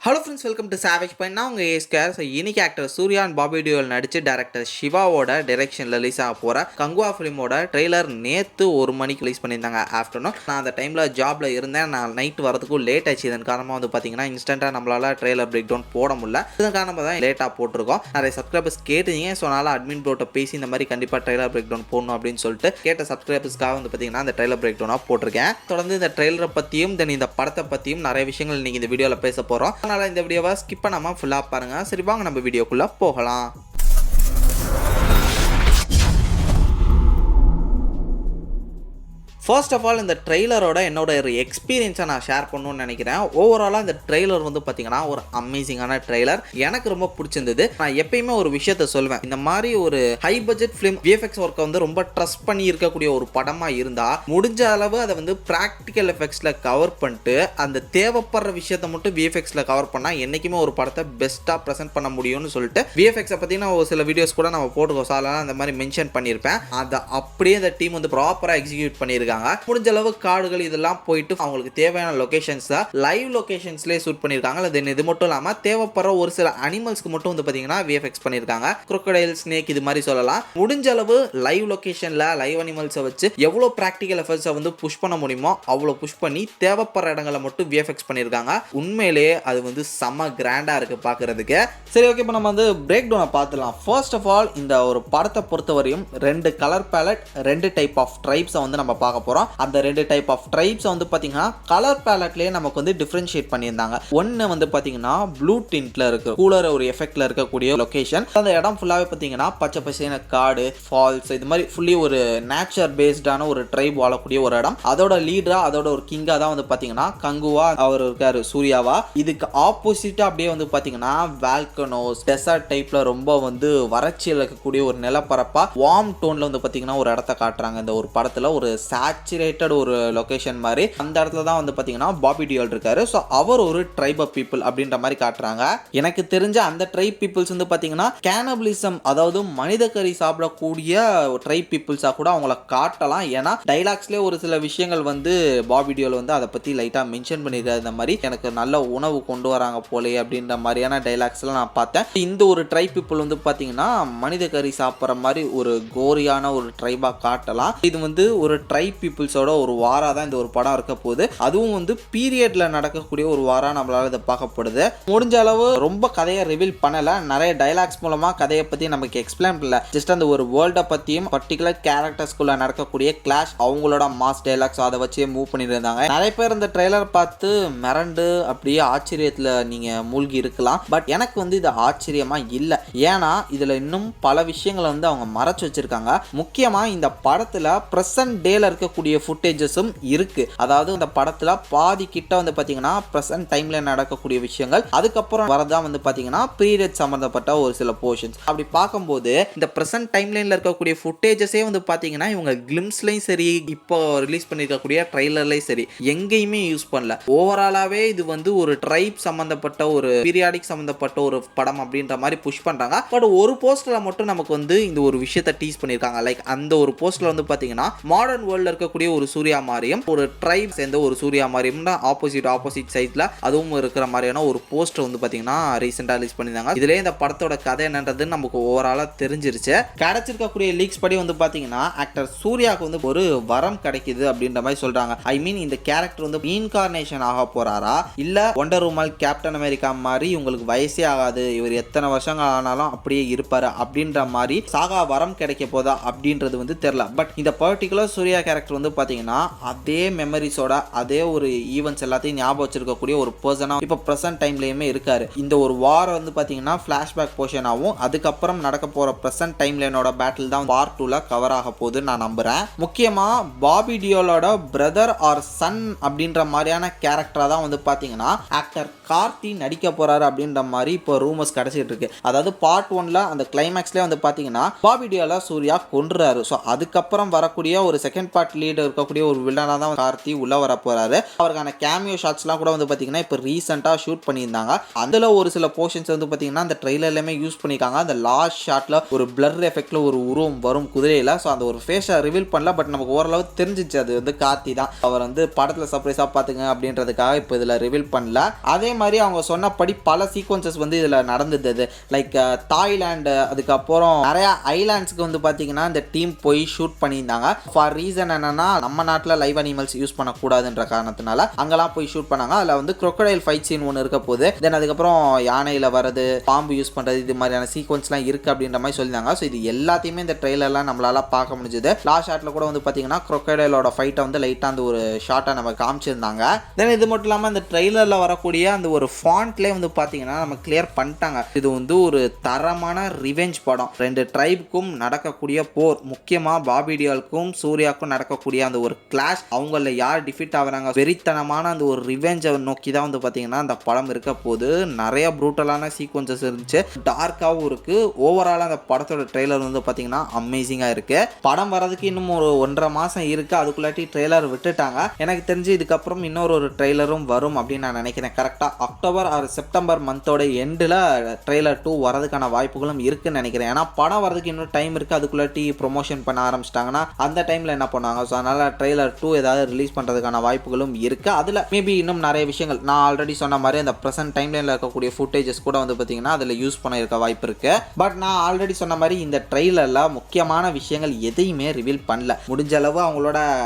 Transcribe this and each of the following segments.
Hello friends, welcome to Savage Point. நான் உங்கள் A Square. So இன்னைக்கு ஆக்டர் சூர்யா அண்ட் பாபி டியோல் நடித்து டேரக்டர் சிவாவோட டைரக்ஷனில் ரிலீஸ் ஆக போகிற கங்குவா ஃபிலிமோட ட்ரெய்லர் நேற்று 1 மணிக்கு ரிலீஸ் பண்ணியிருந்தாங்க ஆஃப்டர்நூன். நான் அந்த டைமில் ஜாபில் இருந்தேன். நான் நைட் வரதுக்கும் லேட் ஆச்சு. இதன் காரணமாக வந்து பார்த்தீங்கன்னா இன்ஸ்டண்ட்டாக நம்மளால் ட்ரெய்லர் பிரேக் டவுன் போட முடியல. இதன் காரணமாக தான் லேட்டாக போட்டிருக்கோம். நிறைய சப்ஸ்கிரைபர்ஸ் கேட்டீங்க. ஸோ அதனால் அட்மின் ப்ரோட்ட பேசி இந்த மாதிரி கண்டிப்பாக ட்ரெய்லர் பிரேக் டவுன் போடணும் அப்படின்னு சொல்லிட்டு கேட்ட சப்ஸ்கிரைபர்ஸ்க்காக வந்து பார்த்தீங்கன்னா அந்த ட்ரெய்லர் பிரேக் டவுனாக போட்டிருக்கேன். தொடர்ந்து இந்த ட்ரெய்லரை பற்றியும் தென் இந்த படத்தை பற்றியும் நிறைய விஷயங்கள் நீங்கள் இந்த வீடியோவில் பேச போகிறோம். அதனால் இந்த வீடியோவை ஸ்கிப் பண்ணாம ஃபுல்லா பாருங்க. சரி, வாங்க நம்ம வீடியோக்குள்ள போகலாம். ஃபர்ஸ்ட் ஆஃப் ஆல் இந்த ட்ரெய்லரோட என்னோட ஒரு எக்ஸ்பீரியன்ஸை நான் ஷேர் பண்ணணும்னு நினைக்கிறேன். ஓவராலாக இந்த ட்ரெய்லர் வந்து பார்த்தீங்கன்னா ஒரு அமேசிங்கான ட்ரெய்லர். எனக்கு ரொம்ப பிடிச்சிருந்தது. நான் எப்பயுமே ஒரு விஷயத்த சொல்வேன், இந்த மாதிரி ஒரு ஹை பட்ஜெட் ஃபிலிம் விஎஃப்எக்ஸ் ஒர்க்கை வந்து ரொம்ப ட்ரஸ்ட் பண்ணி இருக்கக்கூடிய ஒரு படமாக இருந்தால் முடிஞ்ச அளவு அதை வந்து ப்ராக்டிக்கல் எஃபெக்ட்ஸில் கவர் பண்ணிட்டு அந்த தேவைப்படுற விஷயத்தை மட்டும் விஎஃப்எக்ஸில் கவர் பண்ணால் என்றைக்குமே ஒரு படத்தை பெஸ்ட்டாக ப்ரெசென்ட் பண்ண முடியும்னு சொல்லிட்டு விஎஃப்எக்ஸை பற்றி நான் ஒரு சில வீடியோஸ் கூட நம்ம போட்டுக்கோ சாலாம் அந்த மாதிரி மென்ஷன் பண்ணியிருப்பேன். அதை அப்படியே இந்த டீம் வந்து ப்ராப்பராக எக்ஸிக்யூட் பண்ணியிருக்காங்க. முடிஞ்ச அளவு காடுகள் இதெல்லாம் போயிட்டு அவங்களுக்கு தேவையான லொகேஷன்ஸ் லைவ் லொகேஷன்ஸ்லேயே ஷூட் பண்ணியிருக்காங்க. தென் இது மட்டும் இல்லாமல் தேவைப்படுற ஒரு சில அனிமல்ஸ்க்கு மட்டும் வந்து பார்த்தீங்கன்னா விஎஃப்எக்ஸ் பண்ணியிருக்காங்க. crocodile, ஸ்னேக் இது மாதிரி சொல்லலாம். முடிஞ்ச அளவு லைவ் லொகேஷனில் லைவ் அனிமல்ஸை வச்சு எவ்வளோ ப்ராக்டிக்கல் எஃபர்ட்ஸை வந்து புஷ் பண்ண முடியுமோ அவ்வளோ புஷ் பண்ணி தேவைப்படுற இடங்களை மட்டும் விஎஃப்எக்ஸ் பண்ணியிருக்காங்க. உண்மையிலேயே அது வந்து செம்ம கிராண்டாக இருக்குது பார்க்குறதுக்கு. சரி, ஓகே, இப்போ நம்ம வந்து பிரேக் டவுனை பார்த்துலாம். ஃபர்ஸ்ட் ஆஃப் ஆல் இந்த ஒரு படத்தை பொறுத்தவரையும் 2 கலர் பேலட் 2 டைப் ஆஃப் ட்ரைப்ஸை வந்து நம்ம பார்க்க போகிறோம். அந்த 2 டைப் ஆஃப் ட்ரைப்ஸை வந்து பார்த்தீங்கன்னா கலர் பேலட்லேயே நமக்கு வந்து டிஃப்ரென்ஷியேட் பண்ணியிருந்தாங்க. ஒன்று வந்து பார்த்தீங்கன்னா ப்ளூ டின்ட்ல இருக்கு, கூலர் ஒரு எஃபெக்ட்ல இருக்கக்கூடிய லொகேஷன். அந்த இடம் ஃபுல்லாகவே பார்த்தீங்கன்னா பச்சை பசையான காடு, ஃபால்ஸ், இது மாதிரி ஃபுல்லி ஒரு நேச்சர் பேஸ்டான ஒரு ட்ரைப் வாழக்கூடிய ஒரு இடம். அதோட லீடரா அதோட ஒரு கிங்கா தான் வந்து பார்த்தீங்கன்னா கங்குவா அவர் இருக்காரு, சூர்யாவா. இதுக்கு ஆப்போசிட்டா அப்படியே வந்து பார்த்தீங்கன்னா வால்கனோஸ், டெசர்ட் டைப்ல ரொம்ப வந்து வறட்சியில் இருக்கக்கூடிய ஒரு நிலப்பரப்பா வார்ம் டோன்ல வந்து பார்த்தீங்கன்னா ஒரு இடத்த காட்டுறாங்க. இந்த ஒரு படத்துல ஒரு சேச்சுரேட்டட் ஒரு லொகேஷன் மாதிரி அந்த இடத்துல தான் வந்து பார்த்தீங்கன்னா பாபி டியோல் இருக்காரு. ஸோ அவர் ஒரு ட்ரைப் ஆஃப் பீப்புள் அப்படின்ற மாதிரி காட்டுறாங்க. எனக்கு தெரிஞ்ச அந்த ட்ரைப் பீப்புள்ஸ் வந்து பார்த்தீங்கன்னா கேனபிலிசம், அதாவது மனித கறி சாப்பிடக்கூடிய ட்ரைப் பீப்புள்ஸாக கூட அவங்கள காட்டலாம். ஏன்னா டைலாக்ஸ்லேயே ஒரு சில விஷயங்கள் வந்து பாபி டியோல் வந்து அதை பற்றி லைட்டாக மென்ஷன் பண்ணியிருக்காரு. இந்த மாதிரி எனக்கு நல்ல உணவு கொண்டு வராங்க போலே அப்படின்ற மாதிரியான டைலாக்ஸ்லாம் நான் பார்த்தேன். இந்த ஒரு ட்ரைப் பீப்புள் வந்து பார்த்தீங்கன்னா மனித கறி சாப்பிட்ற மாதிரி ஒரு கோரியான ஒரு ட்ரைபாக காட்டலாம். இது வந்து ஒரு ட்ரைப் பீப்புள்ஸோட ஒரு வாரா தான் இந்த ஒரு படம் இருக்க போகுது. அதுவும் வந்து பீரியட்ல நடக்கக்கூடிய ஒரு வாரா நம்மளால இதை பார்க்கப்படுது. முடிஞ்ச அளவு ரொம்ப கதையை ரிவீல் பண்ணல, நிறைய டைலாக்ஸ் மூலமா கதையை பத்தி நமக்கு எக்ஸ்பிளைன் பண்ணல. ஜஸ்ட் அந்த ஒரு வேர்ல்டை பத்தியும் பர்டிகுலர் கேரக்டர்ஸ்குள்ள நடக்கக்கூடிய கிளாஷ், அவங்களோட மாஸ் டைலாக்ஸ் அதை வச்சே மூவ் பண்ணிட்டு இருந்தாங்க. நிறைய பேர் இந்த ட்ரெய்லர் பார்த்து மிரண்டு அப்படியே ஆச்சரியத்துல நீங்க மூழ்கி இருக்கலாம். பட் எனக்கு வந்து இது ஆச்சரியமா இல்லை. ஏன்னா இதுல இன்னும் பல விஷயங்களை வந்து அவங்க மறைச்சு வச்சிருக்காங்க. முக்கியமா இந்த படத்துல பிரசன்ட் டேல இருக்கக்கூடிய ஃபுட்டேஜஸும் இருக்கு. அதாவது இந்த படத்துல பாதி கிட்ட வந்து பாத்தீங்கன்னா பிரசன்ட் டைம்ல நடக்கக்கூடிய விஷயங்கள், அதுக்கப்புறம் வரதான் வந்து பாத்தீங்கன்னா பீரியட் சம்பந்தப்பட்ட ஒரு சில போர்ஷன்ஸ். அப்படி பார்க்கும்போது இந்த பிரசன்ட் டைம்லைன்ல இருக்கக்கூடிய ஃபுட்டேஜஸே வந்து பாத்தீங்கன்னா இவங்க கிளிம்ஸ்லயும் சரி, இப்போ ரிலீஸ் பண்ணிருக்கக்கூடிய ட்ரெய்லர்லயும் சரி, எங்கேயுமே யூஸ் பண்ணல. ஓவராலாவே இது வந்து ஒரு ட்ரைப் சம்பந்தப்பட்ட ஒரு பீரியாடிக் சம்பந்தப்பட்ட ஒரு படம் அப்படின்ற மாதிரி புஷ் பண்றாங்க. பட் ஒரு போஸ்டர்ல மட்டும் நமக்கு வந்து இந்த ஒரு விஷயத்தை டீஸ் பண்ணிருக்காங்க. லைக் அந்த ஒரு போஸ்டர்ல வந்து பாத்தீங்கன்னா மாடர்ன் வேர்ல்ட்ல இருக்கக்கூடிய ஒரு சூர்யா மாதிரியும் ஒரு ட்ரைப் சேர்ந்த ஒரு சூர்யா மாதிரியும் ஆப்போசிட் சைட்ல அதுவும் இருக்கிற மாதிரியான ஒரு போஸ்டர் வந்து பாத்தீங்கன்னா ரீசெண்டா ரிலீஸ் பண்ணிருந்தாங்க. இதுலயே இந்த படத்தோட கதை என்னன்றது நமக்கு ஓவராலா தெரிஞ்சிருச்சு. கிடைச்சிருக்கக்கூடிய லீக்ஸ் படி வந்து பாத்தீங்கன்னா ஆக்டர் சூர்யாவுக்கு வந்து ஒரு வரம் கிடைக்குது அப்படின்ற மாதிரி சொல்றாங்க. ஐ மீன் இந்த கேரக்டர் வந்து இன்கார்னேஷன் ஆக போறாரா, இல்ல ஒண்டர் உமன், கேப்டன் அமெரிக்கா மாதிரி இவங்களுக்கு வயசே ஆகாது, இவர் எத்தனை வருஷங்கள் ஆனாலும் அப்படியே இருப்பாரு அப்படின்ற மாதிரி சாகா வரம் கிடைக்க போதா அப்படின்றது வந்து தெரியல. பட் இந்த பர்டிகுலர் சூர்யா கேரக்டர் வந்து பாத்தீங்கன்னா அதே மெமரிஸோட அதே ஒரு ஈவென்ட்ஸ் எல்லாத்தையும் ஞாபகம் வச்சிருக்கக்கூடிய ஒரு பர்சனா இப்போ பிரசன்ட் டைம்லயுமே இருக்காரு. இந்த ஒரு வார் வந்து பாத்தீங்கன்னா பிளாஷ்பேக் போர்ஷன் ஆகும். அதுக்கப்புறம் நடக்க போற பிரசன்ட் டைம்லைனோட பேட்டில் தான் வார் 2ல கவர் ஆக போகுதுன்னு நான் நம்புறேன். முக்கியமா பாபி டியோலோட பிரதர் ஆர் சன் அப்படின்ற மாதிரியான கேரக்டரா தான் வந்து பாத்தீங்கன்னா ஆக்டர் கார்த்தி நடிக்க போறாரு அப்படின்ற மாதிரி இப்போ ரூமர்ஸ் கிடைச்சிட்டு இருக்கு. அதாவது பார்ட் 1ல அந்த கிளைமேக்ஸ்ல வந்து பாத்தீங்கன்னா பாபி டியோல சூர்யா கொன்றாரு. ஸோ அதுக்கப்புறம் வரக்கூடிய ஒரு செகண்ட் பார்ட் லீட் இருக்கக்கூடிய ஒரு வில்லனாக தான் கார்த்தி உள்ள வர போறாரு. அவருக்கான கேமியோ ஷாட்ஸ்லாம் கூட வந்து பார்த்தீங்கன்னா இப்போ ரீசெண்டாக ஷூட் பண்ணியிருந்தாங்க. அதில் ஒரு சில போர்ஷன்ஸ் வந்து பார்த்தீங்கன்னா அந்த ட்ரெய்லர்லையுமே யூஸ் பண்ணியிருக்காங்க. அந்த லாஸ்ட் ஷாட்டில் ஒரு பிளர் எஃபெக்டில் ஒரு உருவம் வரும் குதிரையில். ஸோ அந்த ஒரு ஃபேஸை ரிவீல் பண்ணல, பட் நமக்கு ஓரளவு தெரிஞ்சிச்சு அது வந்து கார்த்தி தான். அவர் வந்து படத்தில் சர்ப்ரைஸாக பார்த்துங்க அப்படின்றதுக்காக இப்போ இதில் ரிவீல் பண்ணல. அதே மாதிரி அவங்க சொன்னபடி பல சீக்வன்சஸ் வந்து இதில் நடந்தது. லைக் தாய்லாண்டு, அதுக்கப்புறம் நிறையா ஐலாண்ட்ஸ்க்கு வந்து பார்த்தீங்கன்னா இந்த டீம் போய் ஷூட் பண்ணியிருந்தாங்க. ஃபார் ரீசன் என்னன்னா நம்ம நாட்டில் லைவ் அனிமல்ஸ் யூஸ் பண்ணக்கூடாதுன்ற காரணத்தினால அங்கெல்லாம் போய் ஷூட் பண்ணாங்க. அதில் வந்து crocodile ஃபைட் சீன் ஒன்று இருக்க போது, தென் அதுக்கப்புறம் யானையில் வரது, பாம்பு யூஸ் பண்ணுறது, இது மாதிரியான சீக்வன்ஸ்லாம் இருக்குது அப்படின்ற மாதிரி சொல்லியிருந்தாங்க. ஸோ இது எல்லாத்தையுமே இந்த ட்ரெயிலர்லாம் நம்மளால பார்க்க முடிஞ்சது. லாஸ்ட் ஷாட்டில் கூட வந்து பார்த்தீங்கன்னா crocodileோட ஃபைட்டை வந்து லைட்டாக அந்த ஒரு ஷார்ட்டை நம்ம காமிச்சிருந்தாங்க. தென் இது மட்டும் இல்லாமல் அந்த ட்ரெய்லரில் வரக்கூடிய அந்த ஒரு ஃபாண்ட்லேயே வந்து பார்த்தீங்கன்னா நம்ம கிளியர் பண்ணிட்டாங்க, இது வந்து ஒரு தரமான ரிவெஞ்ச் படம். 2 ட்ரைபுக்கும் நடக்கக்கூடிய போர், முக்கியமாக பாபி டியோலுக்கும் சூர்யாவுக்கும் நடக்கக்கூடிய அந்த ஒரு கிளாஷ், அவங்கள யார் டிஃபீட் ஆகுறாங்க, வெறித்தனமான அந்த ஒரு ரிவெஞ்சை நோக்கி தான் வந்து பார்த்தீங்கன்னா அந்த படம் இருக்க போது. நிறைய ப்ரூட்டலான சீக்வன்சஸ் இருந்துச்சு, டார்க்காகவும் இருக்குது. ஓவராலாக அந்த படத்தோட ட்ரெய்லர் வந்து பார்த்தீங்கன்னா அமேசிங்காக இருக்குது. படம் வரதுக்கு இன்னும் ஒரு 1.5 மாதம் இருக்குது. அதுக்குள்ளாட்டி ட்ரெய்லர் விட்டுட்டாங்க. எனக்கு தெரிஞ்சு இதுக்கப்புறம் இன்னொரு ட்ரெய்லரும் வரும் அப்படின்னு நான் நினைக்கிறேன். கரெக்டாக அக்டோபர் ஆர் செப்டம்பர் மந்தோட எண்டில் ட்ரெய்லர் 2 வரதுக்கான வாய்ப்புகளும் இருக்குன்னு நினைக்கிறேன். ஏன்னா படம் வரதுக்கு இன்னும் டைம் இருக்குது. அதுக்குள்ளாட்டி ப்ரொமோஷன் பண்ண ஆரம்பிச்சிட்டாங்கன்னா அந்த டைமில் என்ன பண்ணுவாங்க. ஸோ அதனால் ட்ரெய்லர் 2 ஏதாவது ரிலீஸ் பண்ணுறதுக்கான வாய்ப்புகளும் இருக்குது. அதில் மேபி இன்னும் நிறைய விஷயங்கள் நான் ஆல்ரெடி சொன்ன மாதிரி அந்த ப்ரெசென்ட் டைம்லைனில் இருக்கக்கூடிய ஃபுட்டேஜஸ் கூட வந்து பார்த்தீங்கன்னா அதில் யூஸ் பண்ண இருக்க வாய்ப்பு இருக்குது. பட் நான் ஆல்ரெடி சொன்ன மாதிரி இந்த ட்ரெய்லரில் முக்கியமான விஷயங்கள் எதையுமே ரிவீல் பண்ணல. முடிஞ்ச அளவு அவங்களோட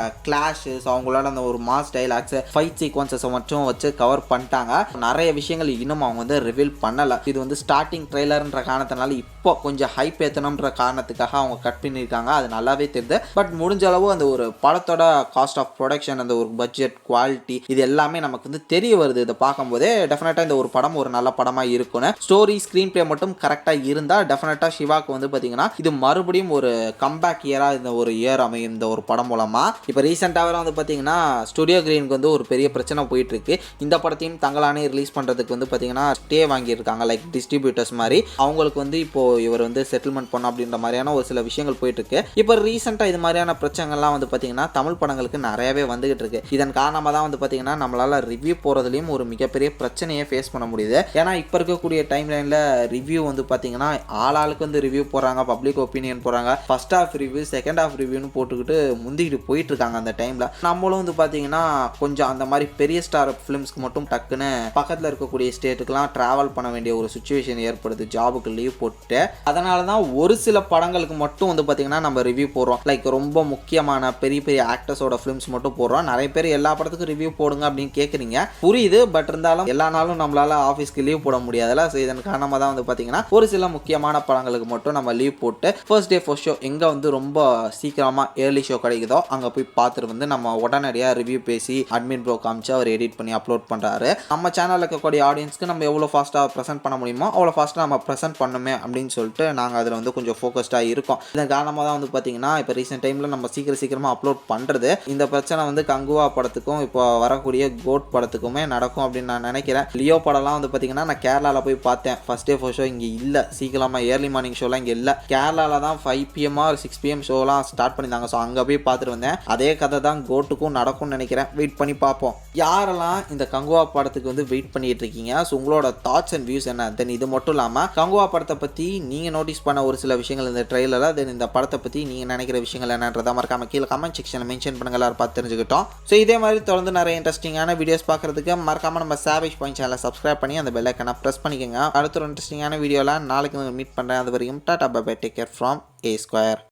கிளாஷஸ், அவங்களோட அந்த ஒரு மாஸ் டைலாக்ஸ், ஃபைட் சீக்வன்சஸை மட்டும் வச்சு கவர் பண்ணிட்டாங்க. நிறைய விஷயங்கள் இன்னும் அவங்க வந்து ரிவீல் பண்ணலை. இது வந்து ஸ்டார்டிங் ட்ரெய்லர்ன்ற காரணத்தினால இப்போ கொஞ்சம் ஹைப் ஏற்றணுன்ற காரணத்துக்காக அவங்க கட் பண்ணியிருக்காங்க. அது நல்லாவே தெரியுது. பட் முடிஞ்ச அளவு அந்த ஒரு படத்தோட காஸ்ட் ஆஃப் ப்ரொடக்ஷன், அந்த ஒரு பட்ஜெட், குவாலிட்டி, இது எல்லாமே நமக்கு வந்து தெரிய வருது. இதை பார்க்கும்போதே டெஃபினட்டாக இந்த ஒரு படம் ஒரு நல்ல படமாக இருக்கும்னு. ஸ்டோரி, ஸ்க்ரீன் பிளே மட்டும் கரெக்டாக இருந்தால் டெஃபினட்டாக சிவாக்கு வந்து பார்த்தீங்கன்னா இது மறுபடியும் ஒரு கம்பேக் இயராக இந்த ஒரு இயர் அமையும் இந்த ஒரு படம் மூலமாக. இப்போ ரீசெண்டாக வந்து பார்த்தீங்கன்னா ஸ்டுடியோ கிரீனுக்கு வந்து ஒரு பெரிய பிரச்சனை போயிட்டு இருக்கு. இந்த படத்தையும் தங்களானே ரிலீஸ் பண்ணுறதுக்கு வந்து பார்த்தீங்கன்னா ஸ்டே வாங்கியிருக்காங்க, லைக் டிஸ்ட்ரிபியூட்டர்ஸ் மாதிரி. அவங்களுக்கு வந்து இப்போ இவர் வந்து செட்டில்மெண்ட் பண்ணணும் அப்படின்ற மாதிரியான ஒரு சில விஷயங்கள் போயிட்டு இருக்கு. இப்போ ரீசெண்டாக இது மாதிரியான பிரச்சனைகள்லாம் வந்து பார்த்தீங்கன்னா தமிழ் படங்களுக்கு நிறையவே வந்துகிட்டு இருக்கு. இதன் காரணமாக தான் வந்து பார்த்தீங்கன்னா நம்மளால ரிவ்யூ போகிறதுலையும் ஒரு மிகப்பெரிய பிரச்சனையை ஃபேஸ் பண்ண முடியுது. ஏன்னா இப்போ இருக்கக்கூடிய டைம் லைனில் ரிவ்யூ வந்து பார்த்தீங்கன்னா ஆளாளுக்கு வந்து ரிவ்யூ போடுறாங்க, பப்ளிக் ஒப்பீனியன் போடுறாங்க, first half review, second half ரிவ்யூன்னு போட்டுக்கிட்டு முந்திக்கிட்டு போயிட்டு இருக்காங்க. அந்த டைமில் நம்மளும் வந்து பார்த்தீங்கன்னா கொஞ்சம் அந்த மாதிரி பெரிய ஸ்டார் ஃபிலிம்ஸ்க்கு மட்டும் டக்குன்னு பக்கத்தில் இருக்கக்கூடிய ஸ்டேட்டுக்கெலாம் ட்ராவல் பண்ண வேண்டிய ஒரு சுச்சுவேஷன் ஏற்படுது, ஜாபுக்கு லீவ் போட்டு. அதனால தான் ஒரு சில படங்களுக்கு மட்டும் வந்து பார்த்தீங்கன்னா நம்ம ரிவ்யூ போடுறோம். லைக் ரொம்ப முக்கியமான பெரிய பெரிய ஆக்டர்ஸோட ஃபிலிம்ஸ் மட்டும் போடுறோம். நிறைய பேர் எல்லா படத்துக்கும் ரிவ்யூ போடுங்க அப்படின்னு கேட்குறீங்க, புரியுது. பட் இருந்தாலும் எல்லா நாளும் நம்மளால ஆஃபீஸ்க்கு லீவ் போட முடியாதுல்ல. ஸோ இதன் காரணமாக தான் வந்து பார்த்தீங்கன்னா ஒரு சில முக்கியமான படங்களுக்கு மட்டும் நம்ம லீவ் போட்டு ஃபர்ஸ்ட் டே ஃபர்ஸ்ட் ஷோ எங்கே வந்து ரொம்ப சீக்கிரமாக ஏர்லி ஷோ கிடைக்குதோ அங்கே போய் பார்த்துட்டு வந்து நம்ம உடனடியாக ரிவ்யூ பேசி அட்மின் ப்ரோ காமிச்சு அவர் எடிட் பண்ணி அப்லோட் பண்ணுறாரு. நம்ம சேனலில் இருக்கக்கூடிய ஆடியன்ஸ்க்கு நம்ம எவ்வளோ ஃபாஸ்ட்டாக ப்ரெசென்ட் பண்ண முடியுமோ அவ்வளோ ஃபாஸ்ட்டாக நம்ம ப்ரெசென்ட் பண்ணுமே அப்படின்னு சொல்லிட்டு நாங்கள் அதில் வந்து கொஞ்சம் ஃபோக்கஸ்டாக இருக்கோம். இதன் காரணமாக தான் வந்து பார்த்தீங்கன்னா இப்போ ரீசெண்ட் டைமில் நம்ம சீக்கிரமாக அப்லோட் பண்ணுறது. இந்த பிரச்சனை வந்து கங்குவா படத்துக்கும் இப்போ வரக்கூடிய கோட் படத்துக்குமே நடக்கும் அப்படின்னு நான் நினைக்கிறேன். லியோ படம்லாம் வந்து பார்த்தீங்கன்னா நான் கேரளாவில் போய் பார்த்தேன். ஃபர்ஸ்ட் டே ஃபர்ஸ்ட் ஷோ இங்கே இல்லை, சீக்கிரமாக ஏர்லி மார்னிங் ஷோலாம் இங்கே இல்லை. கேரளாவில் தான் 5 PM or 6 PM ஷோலாம் ஸ்டார்ட் பண்ணியிருந்தாங்க. ஸோ அங்கே போய் பார்த்துட்டு வந்தேன். அதே கதை தான் கோட்டுக்கும் நடக்கும்னு நினைக்கிறேன். வெயிட் பண்ணி பார்ப்போம். யாரெல்லாம் இந்த கங்குவா படத்துக்கு வந்து வெயிட் பண்ணிட்டு இருக்கீங்க, ஸோ உங்களோட தாட்ஸ் அண்ட் வியூஸ் என்ன? தென் இது மட்டும் இல்லாமல் கங்குவா படத்தை பற்றி நீங்கள் நோட்டீஸ் பண்ண ஒரு சில விஷயங்கள் இந்த ட்ரெய்லரில், தென் இந்த படத்தை பற்றி நீங்கள் நினைக்கிற விஷயங்கள் என்னன்றதை மறக்காம கீழே கமெண்ட் செக்ஷனில் மென்ஷன் பண்ணுங்க, எல்லாரும் பார்த்து தெரிஞ்சுக்கிட்டோம். ஸோ இதே மாதிரி தொடர்ந்து நிறைய இன்ட்ரெஸ்டிங்கான வீடியோஸ் பார்க்குறதுக்கு மறக்காம நம்ம சாவேஜ் பாயிண்ட் சேனலை சப்ஸ்கிரைப் பண்ணி அந்த பெல் ஐக்கனை ப்ரெஸ் பண்ணிக்கோங்க. அடுத்த ஒரு இன்ட்ரெஸ்டிங்கான வீடியோவில் நாளைக்கு மீட் பண்ணுறேன். அது வரைக்கும் tata bye bye, take care from A Square.